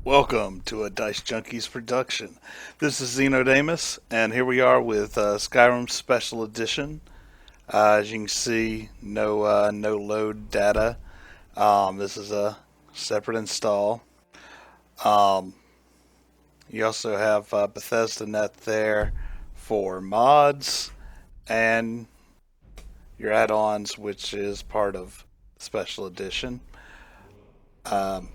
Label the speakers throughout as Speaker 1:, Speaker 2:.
Speaker 1: Welcome to a Dicejunkies production. This is Xenodamus, and here we are with Skyrim Special Edition. As you can see, no load data. This is a separate install. Um, you also have Bethesda Net there for mods and your add-ons, which is part of Special Edition. Um,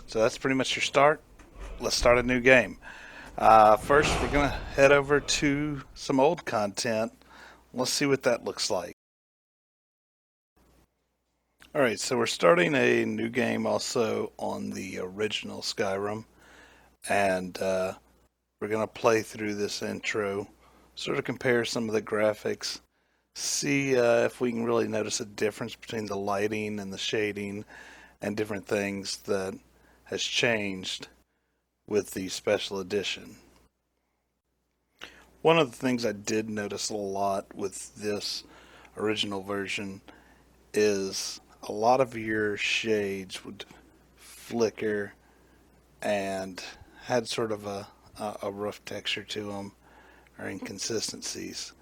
Speaker 1: so that's pretty much your start. Let's start a new game. First, we're going to head over to some old content. Let's see what that looks like. Alright, so we're starting a new game also on the original Skyrim, and we're going to play through this intro, sort of compare some of the graphics, see if we can really notice a difference between the lighting and the shading and different things that has changed with the special edition. One of the things I did notice a lot with this original version is a lot of your shades would flicker and had sort of a rough texture to them or inconsistencies.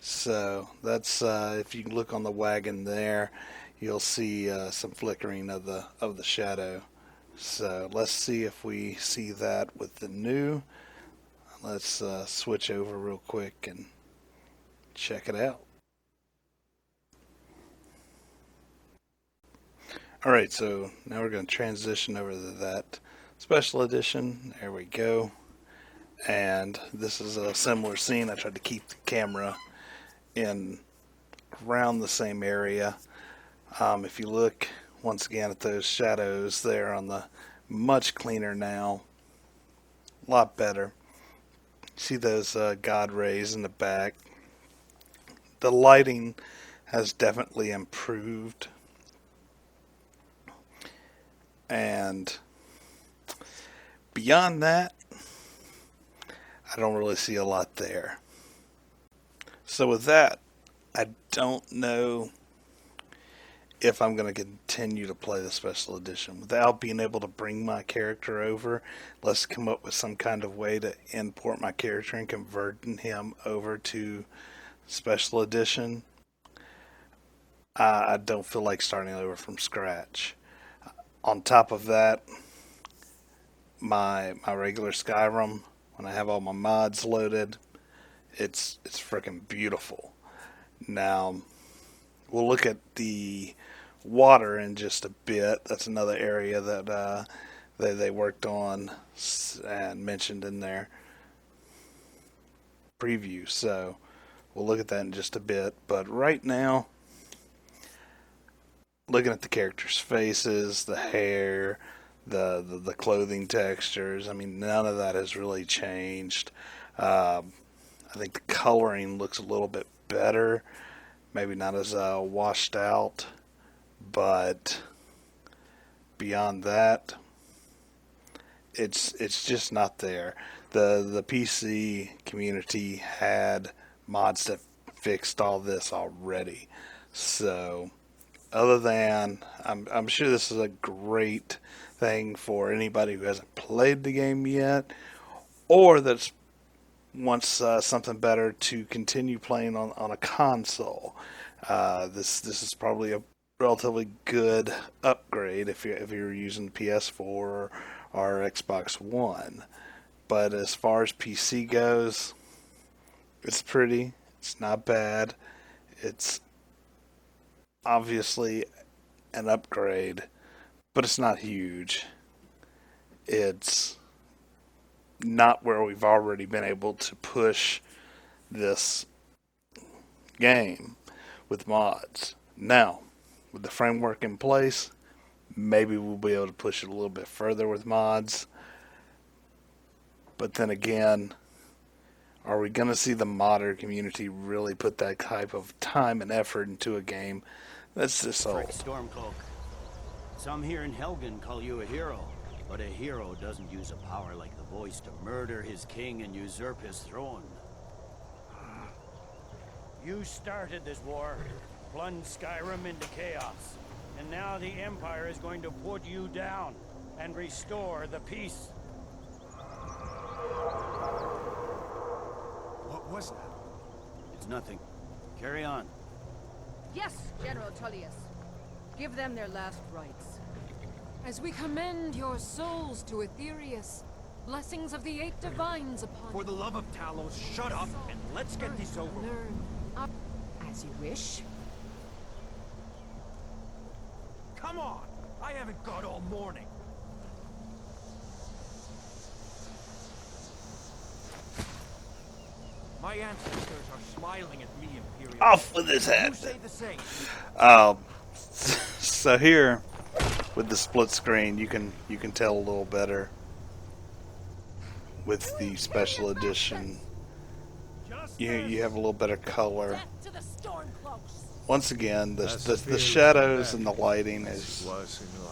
Speaker 1: So that's if you look on the wagon there, you'll see some flickering of the shadow. So let's see if we see that with the new. Let's switch over real quick and check it out. Alright, so now we're going to transition over to that special edition. There we go. And this is a similar scene. I tried to keep the camera in around the same area. If you look once again at those shadows there on the much cleaner now, a lot better. See those God rays in the back. The lighting has definitely improved. And beyond that, I don't really see a lot there. So with that, I don't know if I'm going to continue to play the special edition without being able to bring my character over. Let's come up with some kind of way to import my character and converting him over to special edition. I don't feel like starting over from scratch. On top of that, my regular Skyrim, when I have all my mods loaded, it's freaking beautiful. Now, we'll look at the water in just a bit. That's another area that they worked on and mentioned in their preview. So we'll look at that in just a bit. But right now, looking at the characters' faces, the hair, the clothing textures, I mean, none of that has really changed. I think the coloring looks a little bit better. Maybe not as washed out, but beyond that, it's just not there. The PC community had mods that fixed all this already. So other than I'm sure this is a great thing for anybody who hasn't played the game yet, or that's wants something better to continue playing on a console. This is probably a relatively good upgrade if you're using PS4 or Xbox One. But as far as PC goes, it's pretty. It's not bad. It's obviously an upgrade, but it's not huge. It's not where we've already been able to push this game with mods. Now, with the framework in place, maybe we'll be able to push it a little bit further with mods. But then again, are we going to see the modder community really put that type of time and effort into a game? That's just all.
Speaker 2: Stormcloak. Some here in Helgen call you a hero, but a hero doesn't use a power like the voice to murder his king and usurp his throne. You started this war, plunged Skyrim into chaos, and now the Empire is going to put you down and restore the peace.
Speaker 3: What was that?
Speaker 2: It's nothing. Carry on.
Speaker 4: Yes, General Tullius. Give them their last rites.
Speaker 5: As we commend your souls to Aetherius, blessings of the 8 divines upon
Speaker 3: For the love of Talos, shut up and let's get this over with.
Speaker 5: learn. As you wish.
Speaker 3: Come on! I haven't got all morning. My ancestors are smiling at me, Imperial.
Speaker 1: Off with his
Speaker 3: You
Speaker 1: head.
Speaker 3: say the same.
Speaker 1: So here, with the split screen, you can tell a little better with the special edition. You have a little better color.
Speaker 5: To the Stormcloaks.
Speaker 1: Once again, the shadows and the lighting is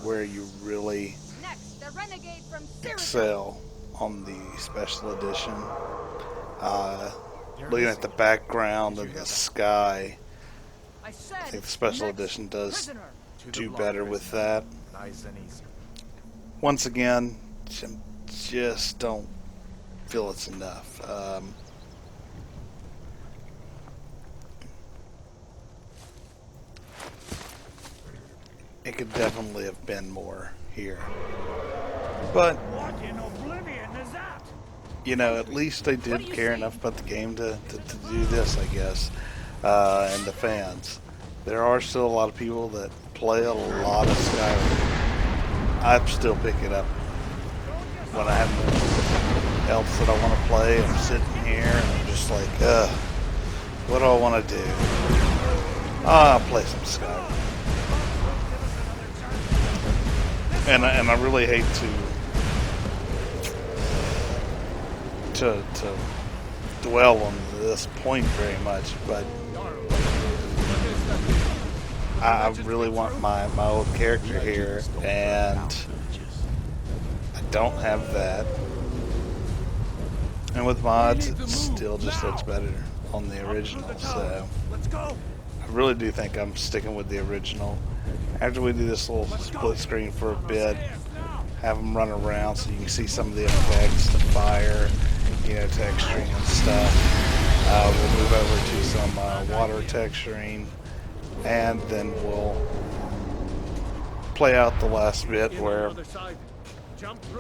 Speaker 1: where you really
Speaker 4: Next, the renegade from Cyrodiil.
Speaker 1: excel on the special edition. Looking at the background and the sky,
Speaker 4: I said,
Speaker 1: I think the special
Speaker 4: next
Speaker 1: edition does
Speaker 4: prisoner.
Speaker 1: do better with that.
Speaker 3: Nice and easy.
Speaker 1: Once again, just don't feel it's enough. It could definitely have been more here. But,
Speaker 2: What in oblivion is that?
Speaker 1: you know, at least they did care enough about the game to do this, I guess. And the fans. There are still a lot of people that play a lot of Skyrim. I still pick it up when I have nothing else that I want to play. I'm sitting here and I'm just like, what do I want to do? I'll play some Skyrim. And I really hate to dwell on this point very much, but I really want my old character here, and I don't have that. And with mods, it still just looks better on the original, so
Speaker 3: Let's go!
Speaker 1: I really do think I'm sticking with the original. After we do this little split screen for a bit, have them run around so you can see some of the effects, the fire, you know, texturing and stuff. We'll move over to some water texturing, and then we'll play out the last bit where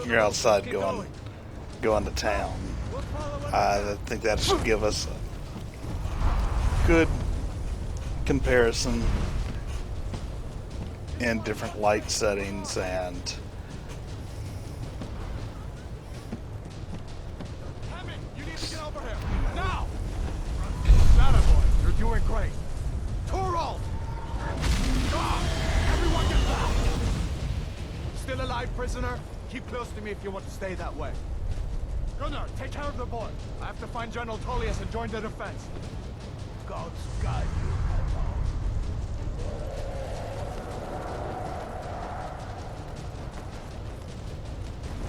Speaker 1: you're outside going to town. I think that should give us a good comparison in different light settings and
Speaker 3: You need to get over here! Now! Boy, you're doing great! Torald! Everyone get back! Still alive, prisoner? Keep close to me if you want to stay that way. Gunnar, take care of the boy. I have to find General Tullius and join the defense. God's guide you.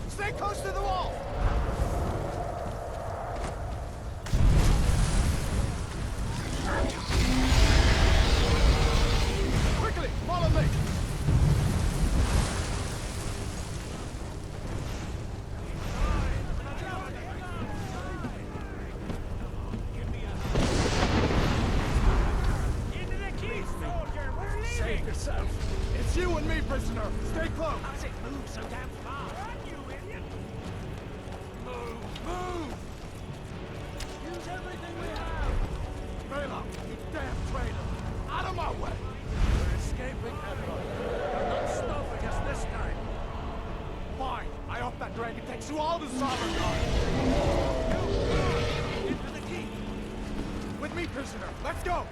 Speaker 3: Stay close to the wall! Quickly, follow me! Save yourself. It's you and me, prisoner. Stay close. How does it move so damn fast? You idiot! Move! Use everything we have! Bela, you damn traitor! Out of my way! We're escaping headlong. They're not stopping us this time. Fine. I hope that dragon takes you all to Sovngarde. Into the keep. With me, prisoner. Let's go!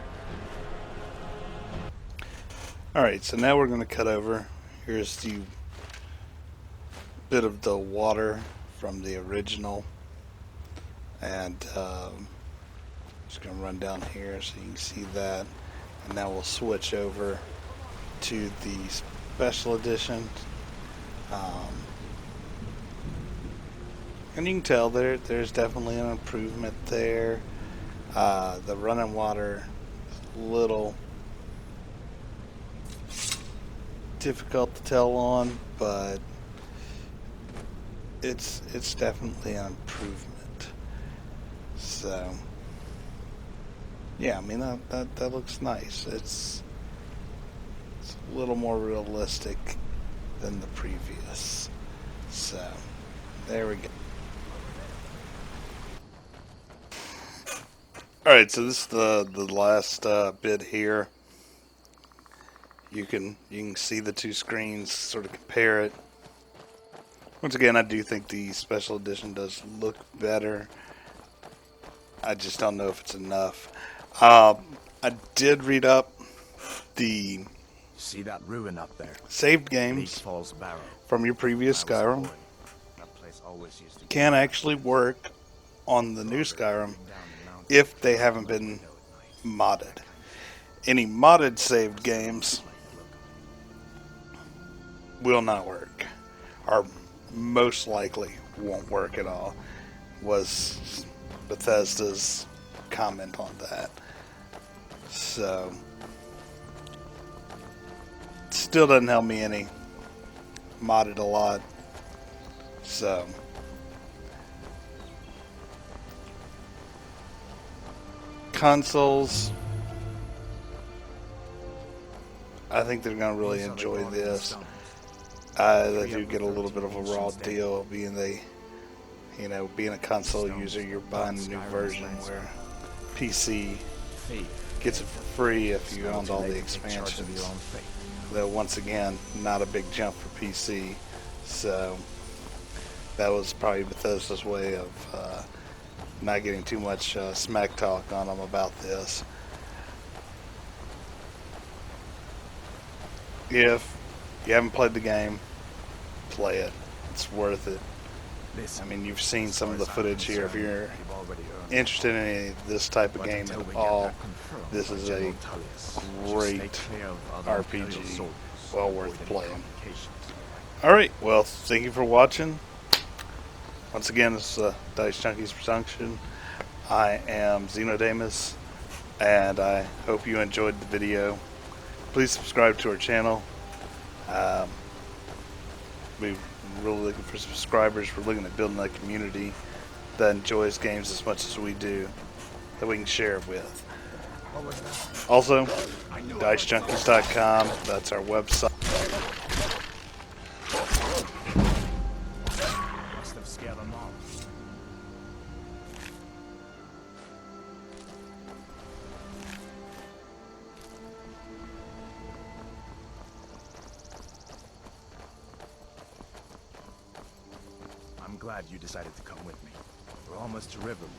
Speaker 1: alright, so now we're going to cut over. Here's the bit of the water from the original, and just going to run down here so you can see that, and now we'll switch over to the special edition, and you can tell there's definitely an improvement there. The running water is a little difficult to tell on, but it's definitely an improvement. So yeah, I mean that looks nice. It's a little more realistic than the previous. So there we go. All right, so this is the last bit here. You can see the two screens, sort of compare it. Once again, I do think the special edition does look better. I just don't know if it's enough. I did read up the
Speaker 3: See that ruin up there?
Speaker 1: saved
Speaker 3: Bleak
Speaker 1: games
Speaker 3: Falls Barrow.
Speaker 1: from your previous
Speaker 3: I was
Speaker 1: Skyrim
Speaker 3: born. That place always used to be
Speaker 1: can
Speaker 3: my
Speaker 1: actually work on the new Skyrim
Speaker 3: down the mountain.
Speaker 1: if they haven't been modded. Any modded saved games will not work, or most likely won't work at all, was Bethesda's comment on that. So still doesn't help me any. Modded a lot. So consoles, I think they're going to really enjoy this. They do get a little bit of a raw deal, being being a console user, you're buying a new version where PC gets it for free if you owned all the expansions. Though once again, not a big jump for PC, so that was probably Bethesda's way of not getting too much smack talk on them about this. If you haven't played the game, play it. It's worth it. I mean, you've seen some of the footage here. If you're interested in any of this type of game at all, this is a great RPG, well worth playing. Alright, well, thank you for watching. Once again, this is Dicejunkies production. I am Xenodamus, and I hope you enjoyed the video. Please subscribe to our channel. We're really looking for subscribers. We're looking at building a community that enjoys games as much as we do, that we can share it with. Also, Dicejunkies.com, that's our website.
Speaker 3: Must have scared them off. I'm glad you decided to come with me. We're almost to Riverwood.